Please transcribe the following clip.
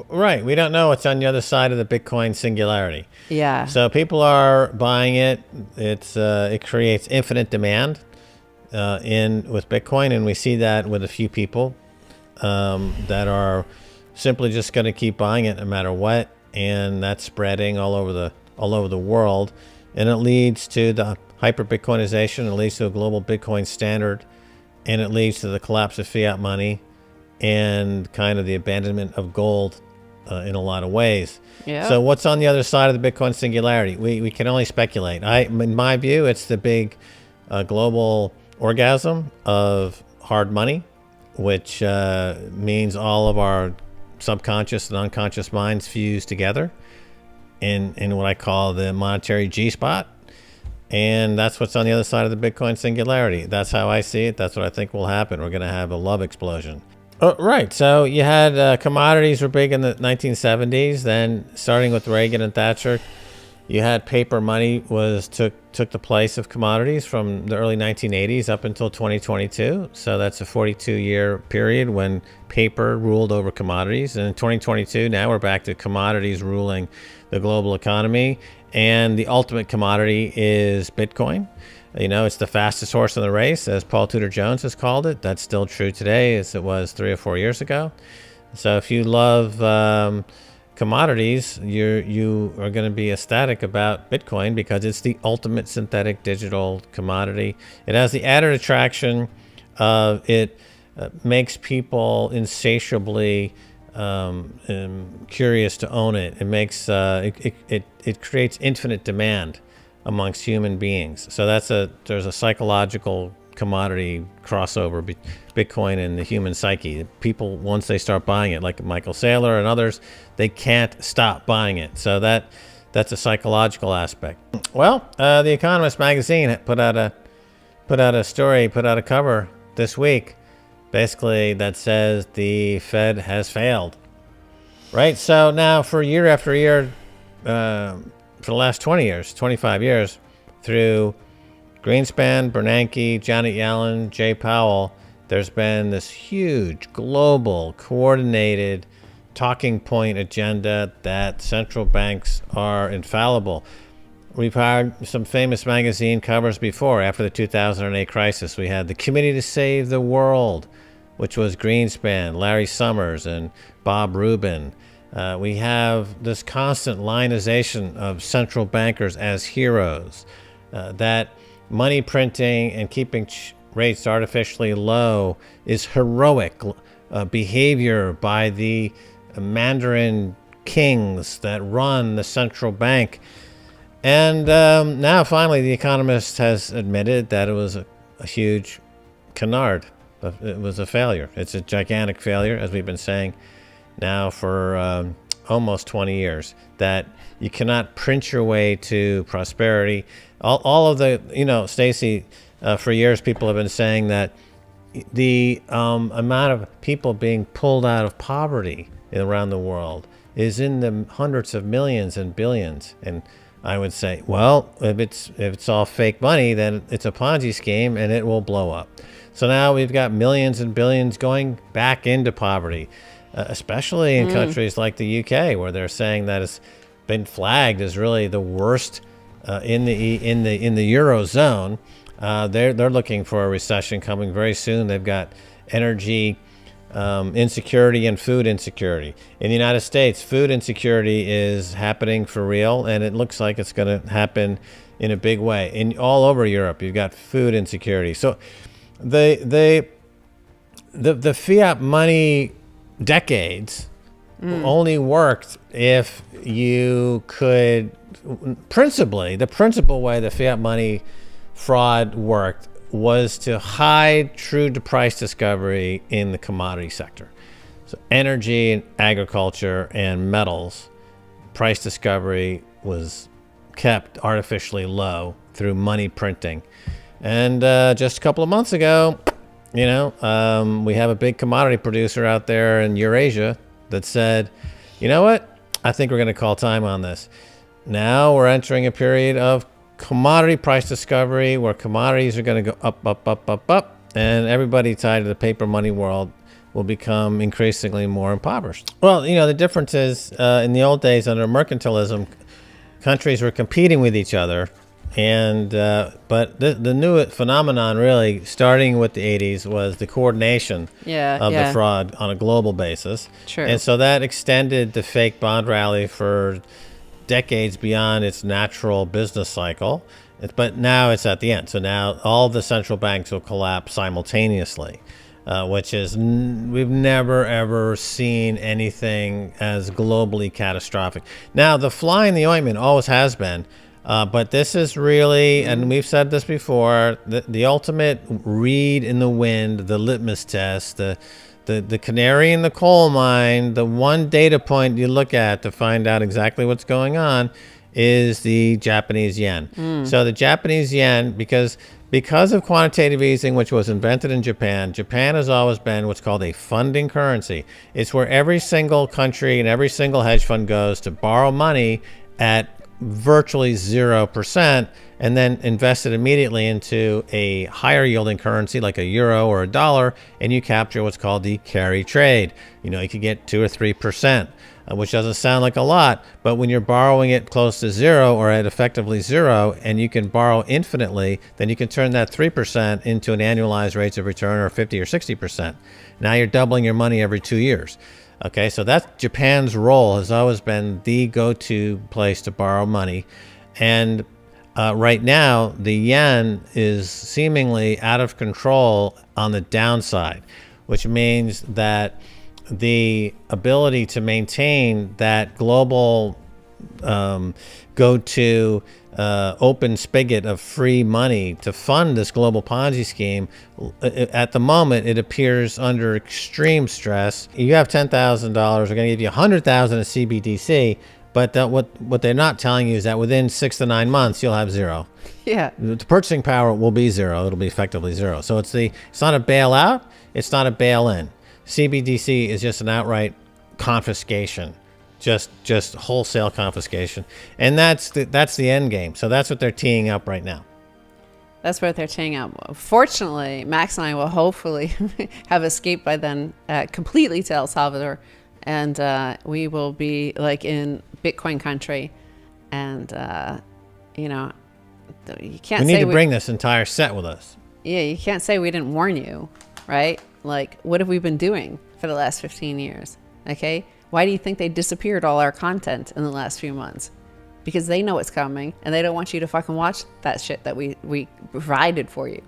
Right. We don't know what's on the other side of the Bitcoin singularity. Yeah. So people are buying it. It creates infinite demand in with Bitcoin, and we see that with a few people that are simply just going to keep buying it no matter what, and that's spreading all over the world, and it leads to the hyper Bitcoinization. It leads to a global Bitcoin standard, and it leads to the collapse of fiat money and kind of the abandonment of gold in a lot of ways. Yeah. So what's on the other side of the Bitcoin singularity? We can only speculate. In my view, it's the big global orgasm of hard money, which means all of our subconscious and unconscious minds fuse together in what I call the monetary G-spot. And that's what's on the other side of the Bitcoin singularity. That's how I see it. That's what I think will happen. We're going to have a love explosion. Oh, right. So you had commodities were big in the 1970s. Then starting with Reagan and Thatcher, you had paper money took the place of commodities from the early 1980s up until 2022. So that's a 42-year period when paper ruled over commodities. And in 2022, now we're back to commodities ruling the global economy. And the ultimate commodity is Bitcoin. You know, it's the fastest horse in the race, as Paul Tudor Jones has called it. That's still true today as it was 3 or 4 years ago. So if you love commodities, you are going to be ecstatic about Bitcoin because it's the ultimate synthetic digital commodity. It has the added attraction of it makes people insatiably curious to own it. It makes it creates infinite demand amongst human beings. So there's a psychological commodity crossover Bitcoin and the human psyche. People, once they start buying it, like Michael Saylor and others, they can't stop buying it. So that's a psychological aspect. Well, The Economist magazine put out a story, put out a cover this week, basically that says the Fed has failed. Right. So now for year after year, for the last 20 years, 25 years, through Greenspan, Bernanke, Janet Yellen, Jay Powell, there's been this huge global coordinated talking point agenda that central banks are infallible. We've had some famous magazine covers before. After the 2008 crisis, we had the Committee to Save the World, which was Greenspan, Larry Summers, and Bob Rubin. We have this constant lionization of central bankers as heroes, that money printing and keeping rates artificially low is heroic behavior by the Mandarin kings that run the central bank. And now finally the Economist has admitted that it was a huge canard. It was a failure. It's a gigantic failure, as we've been saying now for almost 20 years, that you cannot print your way to prosperity. All of the, Stacy, for years people have been saying that the amount of people being pulled out of poverty around the world is in the hundreds of millions and billions. And I would say, well, if it's all fake money, then it's a Ponzi scheme and it will blow up. So now we've got millions and billions going back into poverty, especially in countries like the UK, where they're saying that it's been flagged as really the worst in the Eurozone. They're looking for a recession coming very soon. They've got energy insecurity and food insecurity. In the United States, food insecurity is happening for real, and it looks like it's going to happen in a big way. All over Europe, you've got food insecurity. So the fiat money decades only worked if you could, the principal way the fiat money fraud worked was to hide true price discovery in the commodity sector. So energy and agriculture and metals, price discovery was kept artificially low through money printing. And just a couple of months ago, we have a big commodity producer out there in Eurasia that said, you know what? I think we're going to call time on this. Now we're entering a period of commodity price discovery where commodities are going to go up, up, up, up, up. And everybody tied to the paper money world will become increasingly more impoverished. Well, you know, the difference is in the old days under mercantilism, countries were competing with each other. And but the new phenomenon, really, starting with the 80s, was the coordination of the fraud on a global basis. True. And so that extended the fake bond rally for decades beyond its natural business cycle. But now it's at the end. So now all the central banks will collapse simultaneously, which is we've never, ever seen anything as globally catastrophic. Now, the fly in the ointment always has been. But this is really, and we've said this before, the ultimate reed in the wind, the litmus test, the canary in the coal mine, the one data point you look at to find out exactly what's going on is the Japanese yen. So the Japanese yen, because of quantitative easing, which was invented in Japan, Japan has always been what's called a funding currency. It's where every single country and every single hedge fund goes to borrow money at virtually 0% and then invest it immediately into a higher yielding currency like a euro or a dollar, and you capture what's called the carry trade. You know, you could get 2 or 3%, which doesn't sound like a lot, but when you're borrowing it close to zero or at effectively zero, and you can borrow infinitely, then you can turn that 3% into an annualized rates of return or 50 or 60%. Now you're doubling your money every 2 years. Okay, so that's Japan's role, has always been the go-to place to borrow money. And right now, the yen is seemingly out of control on the downside, which means that the ability to maintain that global go-to open spigot of free money to fund this global Ponzi scheme, at the moment, it appears under extreme stress. You have $10,000, we're going to give you $100,000 in CBDC, but what they're not telling you is that within 6 to 9 months, you'll have zero. Yeah. The purchasing power will be zero. It'll be effectively zero. So it's not a bailout. It's not a bail-in. CBDC is just an outright confiscation. Just wholesale confiscation, and that's the end game. So that's what they're teeing up right now. That's what they're teeing up. Fortunately, Max and I will hopefully have escaped by then completely to El Salvador, and we will be like in Bitcoin country. And you know, you can't. We need to bring this entire set with us. Yeah, you can't say we didn't warn you, right? Like, what have we been doing for the last 15 years? Okay. Why do you think they disappeared all our content in the last few months? Because they know it's coming and they don't want you to fucking watch that shit that we provided for you.